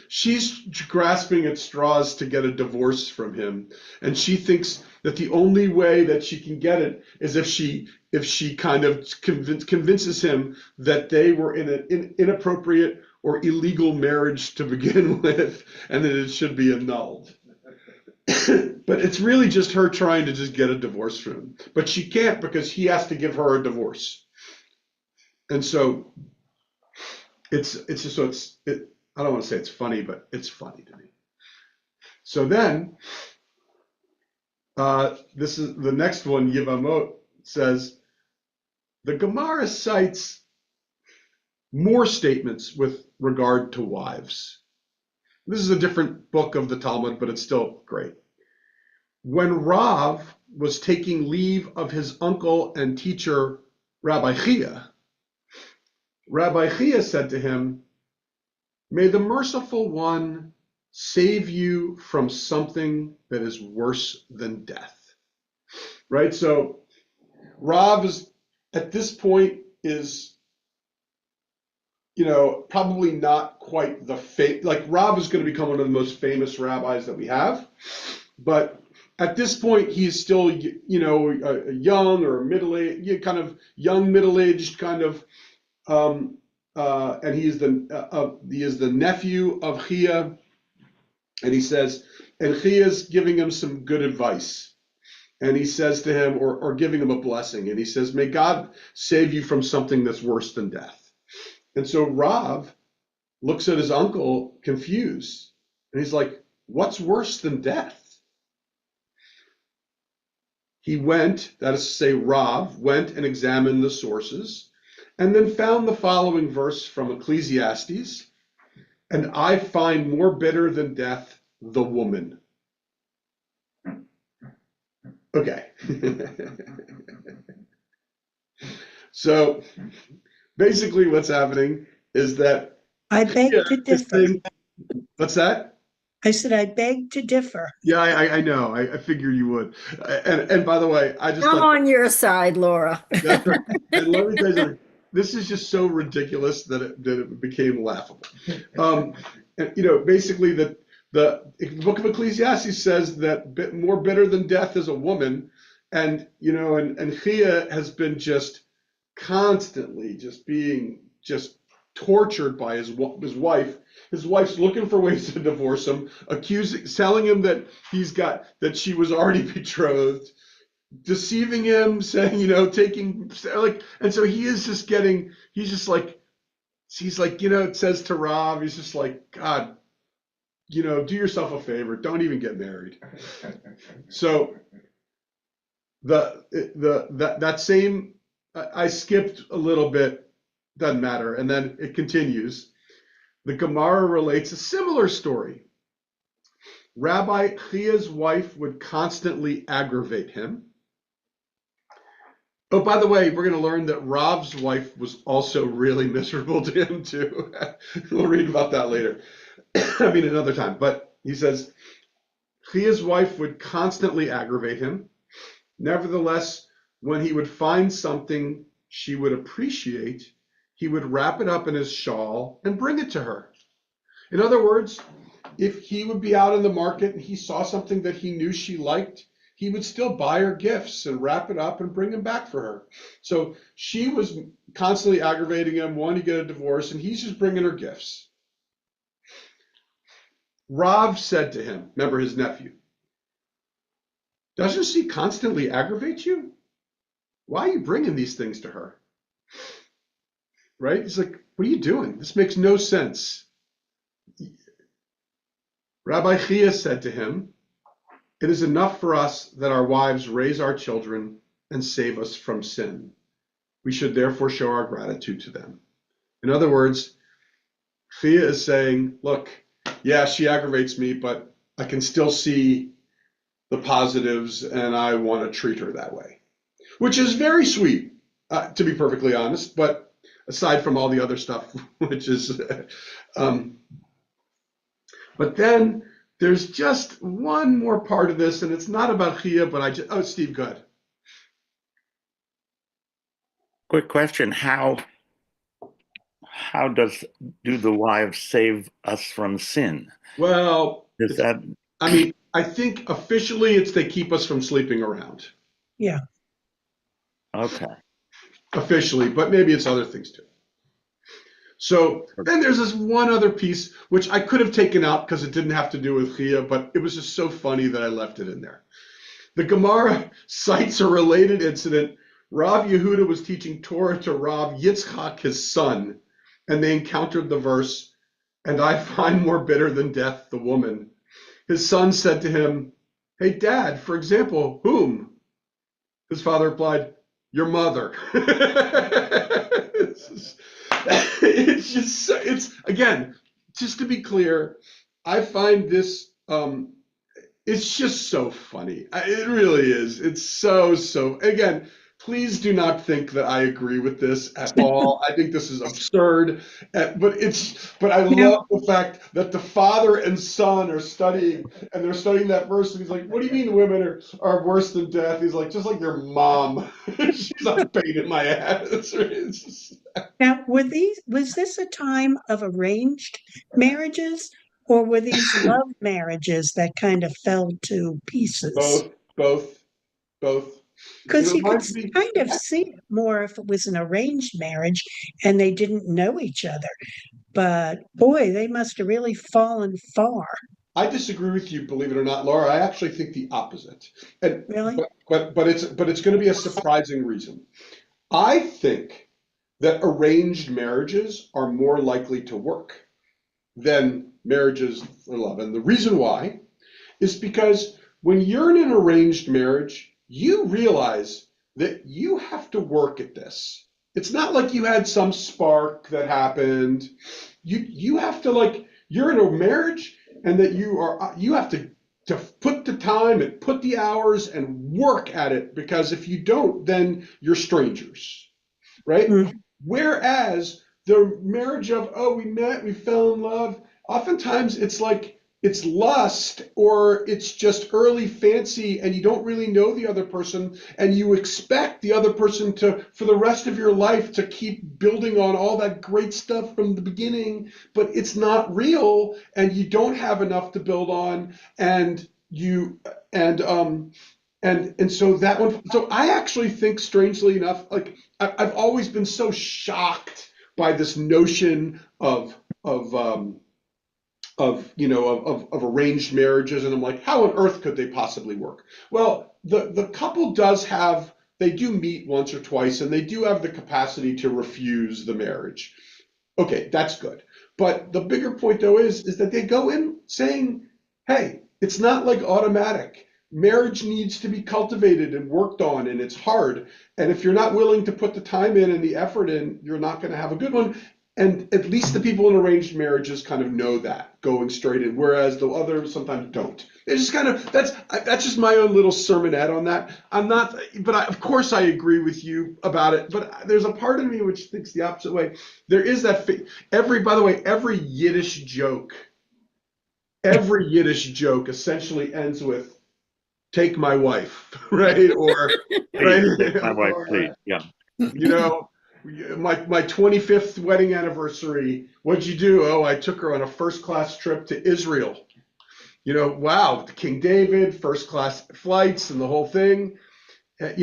She's grasping at straws to get a divorce from him. And she thinks that the only way that she can get it is if she kind of convinces him that they were in an inappropriate or illegal marriage to begin with, and that it should be annulled. But it's really just her trying to just get a divorce from him. But she can't because he has to give her a divorce. And so I don't want to say it's funny, but it's funny to me. So then, this is the next one, Yevamot says, the Gemara cites more statements with regard to wives. This is a different book of the Talmud, but it's still great. When Rav was taking leave of his uncle and teacher, Rabbi Chia said to him, may the merciful one save you from something that is worse than death. Right? So Rav is, at this point, is probably not quite like Rav is going to become one of the most famous rabbis that we have, but at this point he's still, a young or middle-aged, kind of young middle-aged kind of and he is the nephew of Chia, and he says, and Chia's giving him some good advice. And he says to him, or giving him a blessing, and he says, may God save you from something that's worse than death. And so Rav looks at his uncle confused, and he's like, what's worse than death? He went, that is to say, Rav went and examined the sources, and then found the following verse from Ecclesiastes, and I find more bitter than death the woman. Okay. So basically what's happening is that I beg to differ. What's that? I said, I beg to differ. Yeah, I know. I figure you would. And by the way, I just I'm thought, on your side, Laura. that's right. And let me tell you something. This is just so ridiculous that it became laughable. And basically the book of Ecclesiastes says that more bitter than death is a woman, and and Chia has been just constantly being tortured by his wife. His wife's looking for ways to divorce him, telling him that she was already betrothed, deceiving him, saying, and so he is just getting, he's like, it says to Rav, he's just like, God, do yourself a favor, don't even get married. So that same, I skipped a little bit, doesn't matter, and then it continues. The Gemara relates a similar story. Rabbi Chia's wife would constantly aggravate him. Oh, by the way, we're going to learn that Rav's wife was also really miserable to him too. We'll read about that later. I mean, another time. But he says, Chia's wife would constantly aggravate him. Nevertheless, when he would find something she would appreciate, he would wrap it up in his shawl and bring it to her. In other words, if he would be out in the market and he saw something that he knew she liked, he would still buy her gifts and wrap it up and bring them back for her. So she was constantly aggravating him, wanting to get a divorce, and he's just bringing her gifts. Rav said to him, remember his nephew, doesn't she constantly aggravate you? Why are you bringing these things to her? Right? He's like, what are you doing? This makes no sense. Rabbi Chia said to him, it is enough for us that our wives raise our children and save us from sin. We should therefore show our gratitude to them. In other words, Chia is saying, look, yeah, she aggravates me, but I can still see the positives and I want to treat her that way, which is very sweet, to be perfectly honest. But aside from all the other stuff, which is, but then there's just one more part of this, and it's not about Chia, but Steve, go ahead. Quick question: How do the wives save us from sin? Well, Is that? I mean, I think officially it's they keep us from sleeping around. Yeah. Okay. Officially, but maybe it's other things too. So then there's this one other piece, which I could have taken out because it didn't have to do with Chia, but it was just so funny that I left it in there. The Gemara cites a related incident. Rav Yehuda was teaching Torah to Rav Yitzchak, his son, and they encountered the verse, and I find more bitter than death the woman. His son said to him, hey, Dad, for example, whom? His father replied, your mother. It's just, it's, again, just to be clear, I find this, it's just so funny. It really is. It's so, again, please do not think that I agree with this at all. I think this is absurd, but I love the fact that the father and son are studying, and they're studying that verse, and he's like, what do you mean women are worse than death? He's like, just like your mom. She's a pain in my ass. It's just... Now, was this a time of arranged marriages, or were these love marriages that kind of fell to pieces? Both. Because you could reminds me, kind of see it more if it was an arranged marriage and they didn't know each other. But boy, they must have really fallen far. I disagree with you, believe it or not, Laura. I actually think the opposite. And Really? but it's going to be a surprising reason. I think that arranged marriages are more likely to work than marriages for love. And the reason why is because when you're in an arranged marriage, you realize that you have to work at this. It's not like you had some spark that happened. You have to, like, you're in a marriage, and that you have to put the time and put the hours and work at it, because if you don't, then you're strangers, right? Mm. Whereas the marriage of, oh, we met, we fell in love, oftentimes it's like it's lust, or it's just early fancy, and you don't really know the other person, and you expect the other person to, for the rest of your life, to keep building on all that great stuff from the beginning, but it's not real, and you don't have enough to build on, and you and so that one. So I actually think, strangely enough, like I've always been so shocked by this notion of arranged marriages, and I'm like, how on earth could they possibly work? Well, the couple they do meet once or twice, and they do have the capacity to refuse the marriage. Okay, that's good. But the bigger point, though, is that they go in saying, hey, it's not like automatic. Marriage needs to be cultivated and worked on, and it's hard. And if you're not willing to put the time in and the effort in, you're not going to have a good one. And at least the people in arranged marriages kind of know that going straight in, whereas the others sometimes don't. It's just kind of, that's just my own little sermonette on that. I'm not, but of course I agree with you about it. But there's a part of me which thinks the opposite way. There is that by the way, every Yiddish joke essentially ends with "take my wife," right? Or right? Take my wife, please. Yeah. You know. My 25th wedding anniversary, what'd you do? Oh, I took her on a first class trip to Israel. Wow, King David, first class flights and the whole thing. And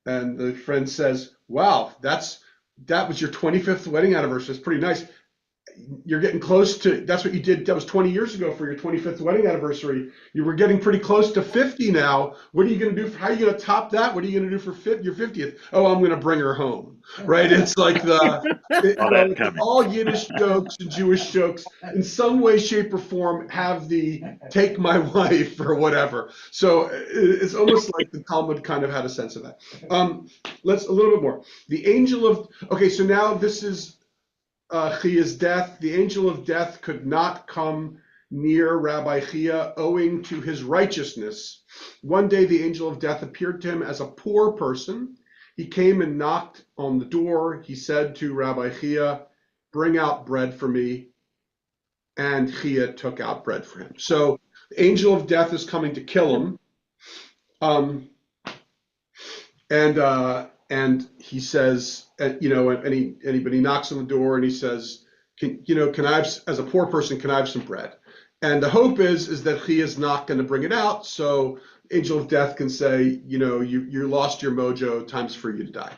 the friend says, wow, that was your 25th wedding anniversary. It's pretty nice. You're getting close to, that's what you did. That was 20 years ago for your 25th wedding anniversary. You were getting pretty close to 50 now. What are you going to do? How are you going to top that? What are you going to do for your 50th? Oh, I'm going to bring her home. Right? It's like all Yiddish jokes and Jewish jokes in some way, shape, or form have the "take my wife" or whatever. So it's almost like the Talmud kind of had a sense of that. Let's a little bit more. The angel of, okay, so now this is Chia's death. The angel of death could not come near Rabbi Chia owing to his righteousness. One day the angel of death appeared to him as a poor person. He came and knocked on the door. He said to Rabbi Chia, "Bring out bread for me." And Chia took out bread for him. So the angel of death is coming to kill him. And he says, but he knocks on the door and he says, can I have, as a poor person, can I have some bread? And the hope is that he is not going to bring it out. So angel of death can say, you lost your mojo, time's for you to die.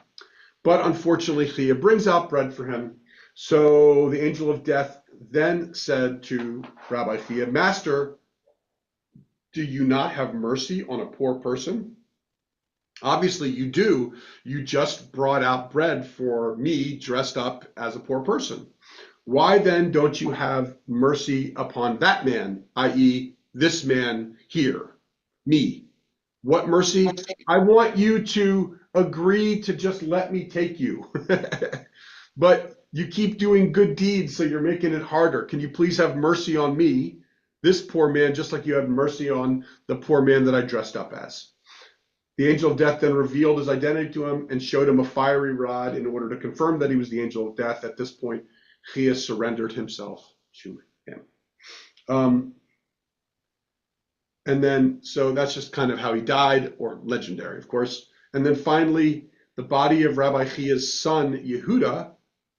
But unfortunately, Chia brings out bread for him. So the angel of death then said to Rabbi Chia, "Master, do you not have mercy on a poor person? Obviously you do. You just brought out bread for me dressed up as a poor person. Why then don't you have mercy upon that man, i.e. this man here, me? What mercy? I want you to agree to just let me take you." But you keep doing good deeds, so you're making it harder. Can you please have mercy on me, this poor man, just like you had mercy on the poor man that I dressed up as? The angel of death then revealed his identity to him and showed him a fiery rod in order to confirm that he was the angel of death. At this point, Chia surrendered himself to him. And then, so that's just kind of how he died, or legendary, of course. And then finally, the body of Rabbi Chia's son, Yehuda,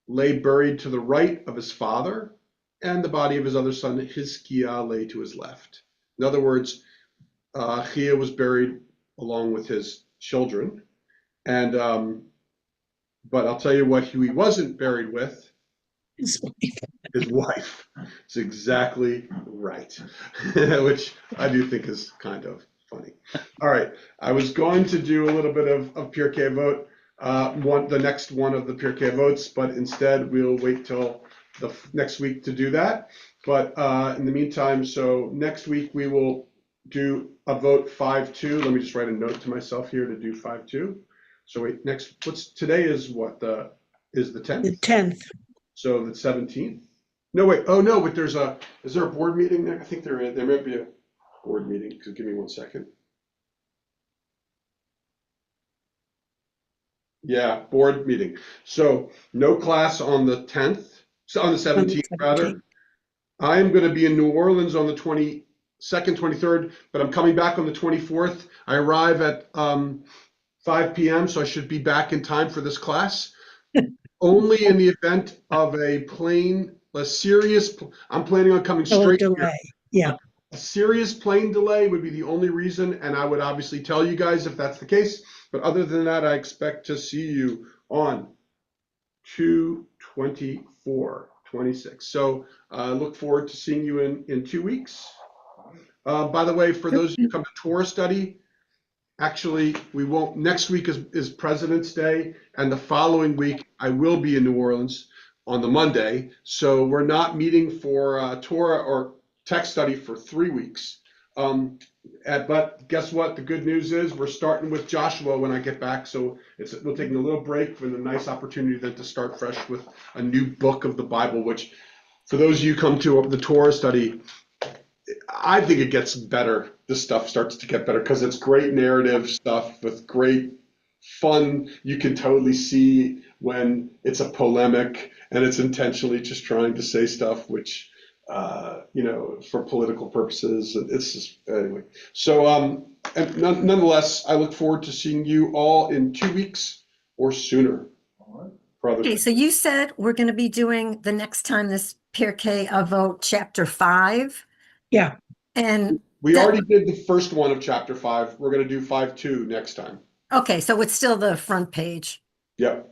lay buried to the right of his father, and the body of his other son, Hizkiah, lay to his left. In other words, Chia was buried along with his children. And, but I'll tell you what he wasn't buried with, His his wife. It's exactly right, which I do think is kind of funny. All right, I was going to do a little bit of PRK vote, the next one of the PRK votes, but instead we'll wait till the next week to do that. But in the meantime, so next week we will do a vote 5-2. Let me just write a note to myself here to do 5-2. So wait, today is what, is the 10th? The 10th. So the 17th? No, wait, oh no, but is there a board meeting there? I think there might be a board meeting, so give me 1 second. Yeah, board meeting. So no class on the 10th, so on the 17th rather. I'm gonna be in New Orleans on the 22nd, 23rd, but I'm coming back on the 24th. I arrive at 5 p.m., so I should be back in time for this class. Only in the event of a serious, I'm planning on coming Oh, straight here. delay. Yeah. A serious plane delay would be the only reason, and I would obviously tell you guys if that's the case. But other than that, I expect to see you on 2/24/26. So look forward to seeing you in 2 weeks. By the way, for those who come to Torah study, actually, we won't. Next week is President's Day, and the following week I will be in New Orleans on the Monday. So we're not meeting for Torah or text study for 3 weeks. But guess what? The good news is we're starting with Joshua when I get back. So we're taking a little break and a nice opportunity then to start fresh with a new book of the Bible, which for those of you who come to the Torah study, I think it gets better. This stuff starts to get better because it's great narrative stuff with great fun. You can totally see when it's a polemic and it's intentionally just trying to say stuff which, for political purposes. It's just, anyway. So, and nonetheless, I look forward to seeing you all in 2 weeks or sooner. Okay, so you said we're going to be doing the next time this Pirkei Avot chapter 5. Yeah. And we already did the first one of chapter 5. We're going to do 5-2 next time. okay, so it's still the front page. Yep.